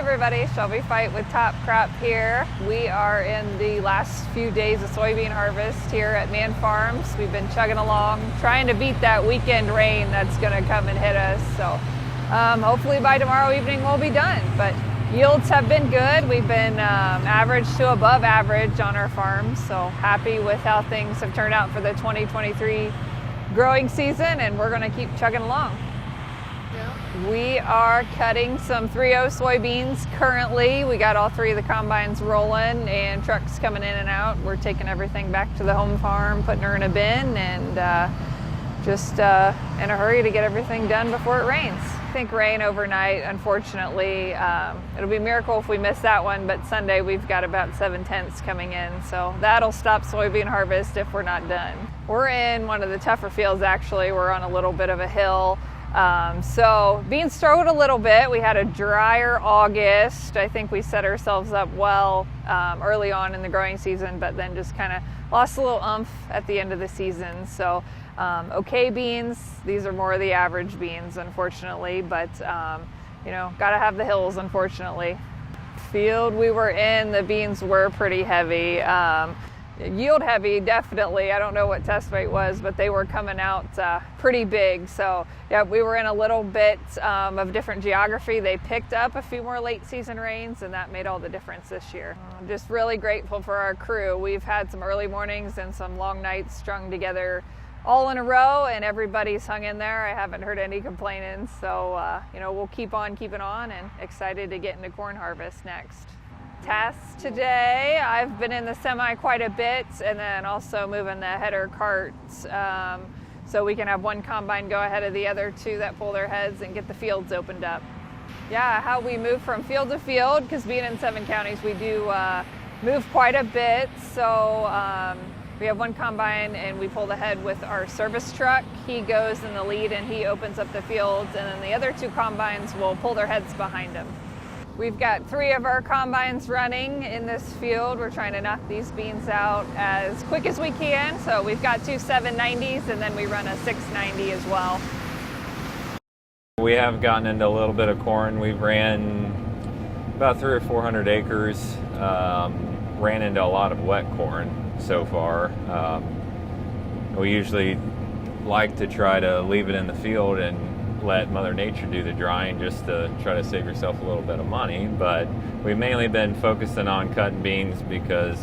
everybody, Shelby Fite with Top Crop here. We are in the last few days of soybean harvest here at Man Farms. We've been chugging along, trying to beat that weekend rain that's going to come and hit us. So hopefully by tomorrow evening we'll be done. But yields have been good. We've been average to above average on our farms. So happy with how things have turned out for the 2023 growing season, and we're going to keep chugging along. We are cutting some 3.0 soybeans currently. We got all three of the combines rolling and trucks coming in and out. We're taking everything back to the home farm, putting her in a bin, and just in a hurry to get everything done before it rains. I think rain overnight, unfortunately. It'll be a miracle if we miss that one, but Sunday we've got about 7/10 coming in, so that'll stop soybean harvest if we're not done. We're in one of the tougher fields, actually. We're on a little bit of a hill. So beans struggled a little bit. We had a drier August. I think we set ourselves up well early on in the growing season, but then just kind of lost a little oomph at the end of the season. So okay beans. These are more of the average beans, unfortunately, but you know, gotta have the hills, unfortunately. Field we were in, the beans were pretty heavy. Yield heavy, definitely. I don't know what test weight was, but they were coming out pretty big. So yeah, we were in a little bit of different geography. They picked up a few more late season rains, and that made all the difference this year. Just really grateful for our crew. We've had some early mornings and some long nights strung together all in a row, and everybody's hung in there. I haven't heard any complaining. So you know, we'll keep on keeping on, and excited to get into corn harvest next. Tasks today, I've been in the semi quite a bit, and then also moving the header carts so we can have one combine go ahead of the other two that pull their heads and get the fields opened up. Yeah, how we move from field to field, because being in 7 counties, we do move quite a bit. So we have one combine and we pull the head with our service truck. He goes in the lead and he opens up the fields, and then the other 2 combines will pull their heads behind him. We've got 3 of our combines running in this field. We're trying to knock these beans out as quick as we can. So we've got 2 790s, and then we run a 690 as well. We have gotten into a little bit of corn. We've ran about 300 or 400 acres. Ran into a lot of wet corn so far. We usually like to try to leave it in the field and let Mother Nature do the drying, just to try to save yourself a little bit of money. But we've mainly been focusing on cutting beans because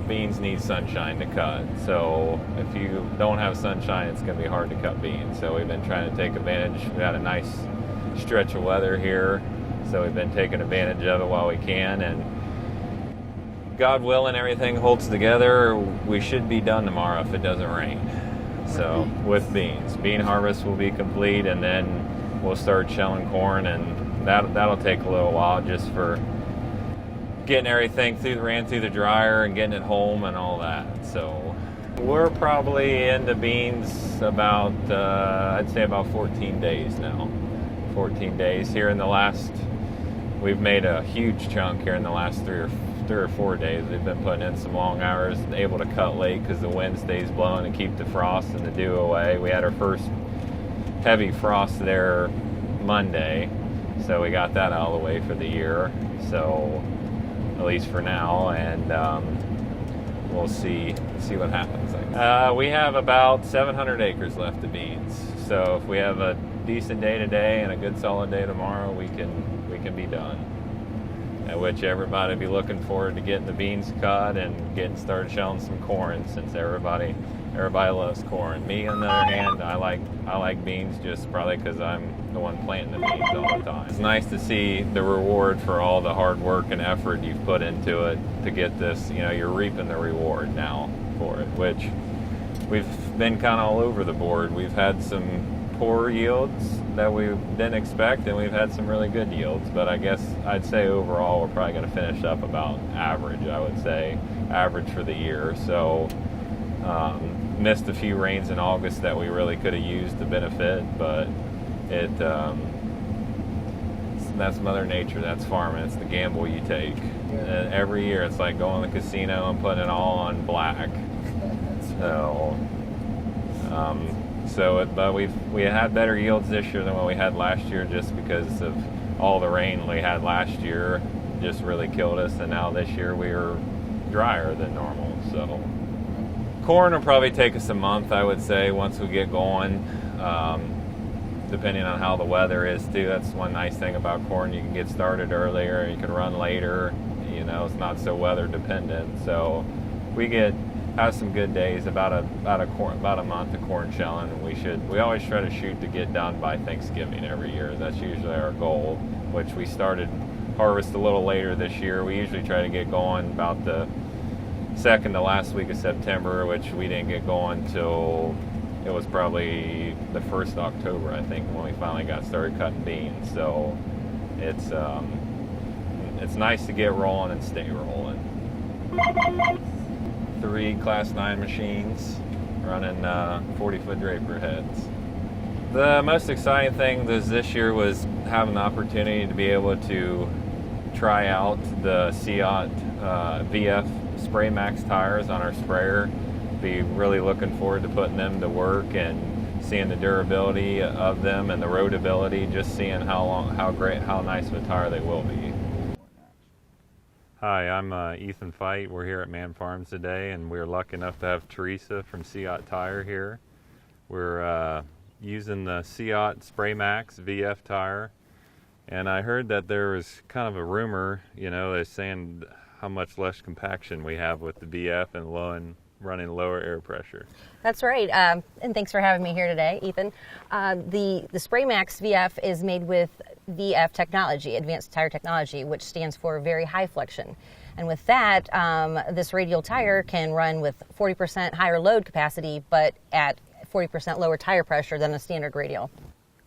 beans need sunshine to cut. So if you don't have sunshine, it's going to be hard to cut beans. So we've been trying to take advantage. We had a nice stretch of weather here, so we've been taking advantage of it while we can. And God willing, everything holds together. We should be done tomorrow if it doesn't rain. So with beans, bean harvest will be complete, and then we'll start shelling corn, and that'll take a little while just for getting everything ran through the dryer and getting it home and all that. So we're probably into beans about I'd say about 14 days now. 14 days here in the last. We've made a huge chunk here in the last 3 or 4 days. We've been putting in some long hours, able to cut late because the wind stays blowing and keep the frost and the dew away. We had our first heavy frost there Monday, so we got that out of the way for the year, so at least for now, and we'll see what happens. We have about 700 acres left of beans, so if we have a decent day today and a good solid day tomorrow, we can be done. At which everybody will be looking forward to getting the beans cut and getting started shelling some corn, since everybody loves corn. Me, on the other hand, I like beans just probably because I'm the one planting the beans all the time. It's nice to see the reward for all the hard work and effort you've put into it to get this. You know, you're reaping the reward now for it, which we've been kind of all over the board. We've had some poor yields that we didn't expect, and we've had some really good yields, but I guess I'd say overall we're probably going to finish up about average. I would say average for the year. So missed a few rains in August that we really could have used to benefit, but that's Mother Nature, that's farming, it's the gamble you take. And every year it's like going to the casino and putting it all on black. So but we had better yields this year than what we had last year, just because of all the rain we had last year just really killed us, and now this year we were drier than normal. So corn will probably take us a month, I would say, once we get going, depending on how the weather is too. That's one nice thing about corn. You can get started earlier, you can run later, you know, it's not so weather dependent. So we have some good days, about a month of corn shelling, and we always try to shoot to get done by Thanksgiving every year. That's usually our goal, which we started harvest a little later this year. We usually try to get going about the second to last week of September, which we didn't get going till it was probably the 1st of October, I think, when we finally got started cutting beans. So it's nice to get rolling and stay rolling. 3 Class 9 machines running 40-foot draper heads. The most exciting thing this year was having the opportunity to be able to try out the Fiat VF Spray Max tires on our sprayer. Be really looking forward to putting them to work and seeing the durability of them and the roadability, just seeing how nice of a tire they will be. Hi, I'm Ethan Fite. We're here at Man Farms today, and we're lucky enough to have Teresa from Fiat Tire here. We're using the Fiat Spray Max VF tire, and I heard that there was kind of a rumor, you know, they're saying how much less compaction we have with the VF and running lower air pressure. That's right, and thanks for having me here today, Ethan. The Spray Max VF is made with VF technology, Advanced Tire Technology, which stands for very high flexion. And with that, this radial tire can run with 40% higher load capacity, but at 40% lower tire pressure than a standard radial.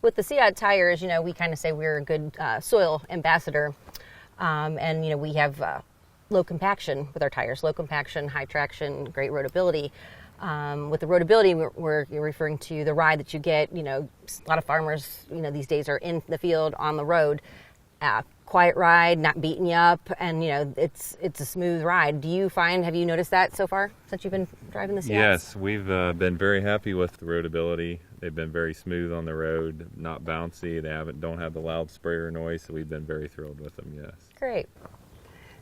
With the Fiat tires, you know, we kind of say we're a good soil ambassador, and you know, we have low compaction with our tires, low compaction, high traction, great roadability. With the roadability, you're referring to the ride that you get. You know, a lot of farmers, you know, these days are in the field on the road, quiet ride, not beating you up, and you know, it's a smooth ride. Have you noticed that so far since you've been driving the Fiat? Yes, we've been very happy with the roadability. They've been very smooth on the road, not bouncy. They don't have the loud sprayer noise, so we've been very thrilled with them. Yes. Great.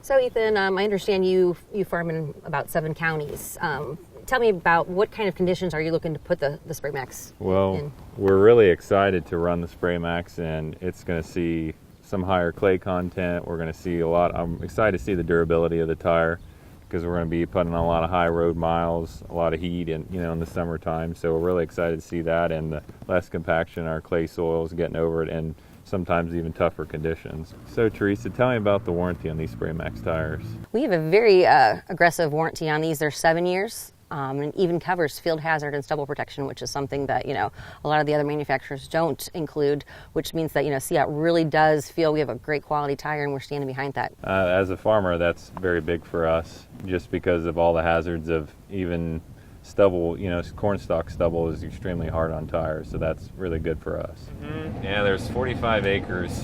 So Ethan, I understand you farm in about 7 counties. Tell me about what kind of conditions are you looking to put the Spray Max in? We're really excited to run the Spray Max, and it's going to see some higher clay content. We're going to see I'm excited to see the durability of the tire, because we're going to be putting on a lot of high road miles, a lot of heat in the summertime. So we're really excited to see that, and the less compaction, our clay soils getting over it, and sometimes even tougher conditions. So Teresa, tell me about the warranty on these Spray Max tires. We have a very aggressive warranty on these. They're 7 years, and even covers field hazard and stubble protection, which is something that, you know, a lot of the other manufacturers don't include, which means that, you know, Fiat really does feel we have a great quality tire, and we're standing behind that. As a farmer, that's very big for us, just because of all the hazards of even stubble. You know, corn stalk stubble is extremely hard on tires, so that's really good for us. Mm-hmm. Yeah, there's 45 acres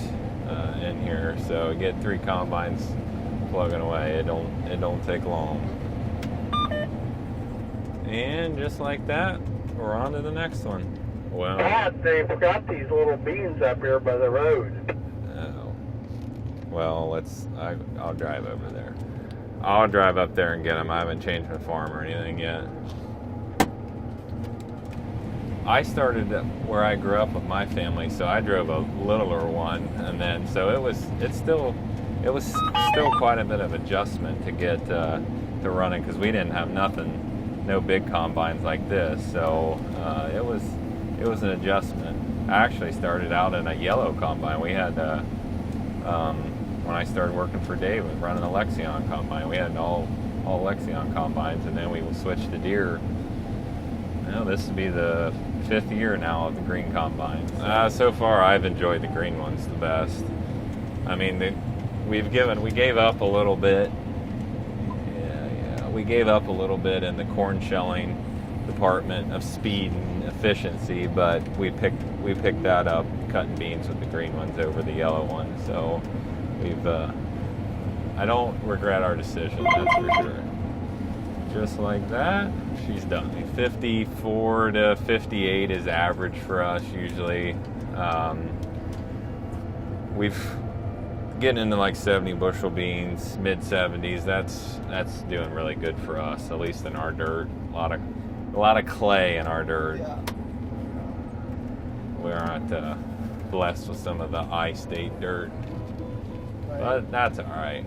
in here, so you get 3 combines plugging away. It don't take long. And just like that, we're on to the next one. Well, Dad, they forgot these little beans up here by the road. Oh. Well, I'll drive over there. I'll drive up there and get them. I haven't changed my farm or anything yet. I started where I grew up with my family, so I drove a littler one, and then so it was still quite a bit of adjustment to get to running, because we didn't have no big combines like this, so it was an adjustment. I actually started out in a yellow combine. We had when I started working for Dave, running a Lexion combine. We had all Lexion combines, and then we switched to Deere. This will be the 5th year now of the green combines. So far, I've enjoyed the green ones the best. I mean, we gave up a little bit. We gave up a little bit in the corn shelling department of speed and efficiency, but we picked that up cutting beans with the green ones over the yellow ones. So I don't regret our decision, that's for sure. Just like that, she's done. 54 to 58 is average for us usually. we've getting into like 70 bushel beans, mid 70s. That's doing really good for us, at least in our dirt. A lot of clay in our dirt. Yeah. We aren't blessed with some of the I-state dirt, Right. but that's all right.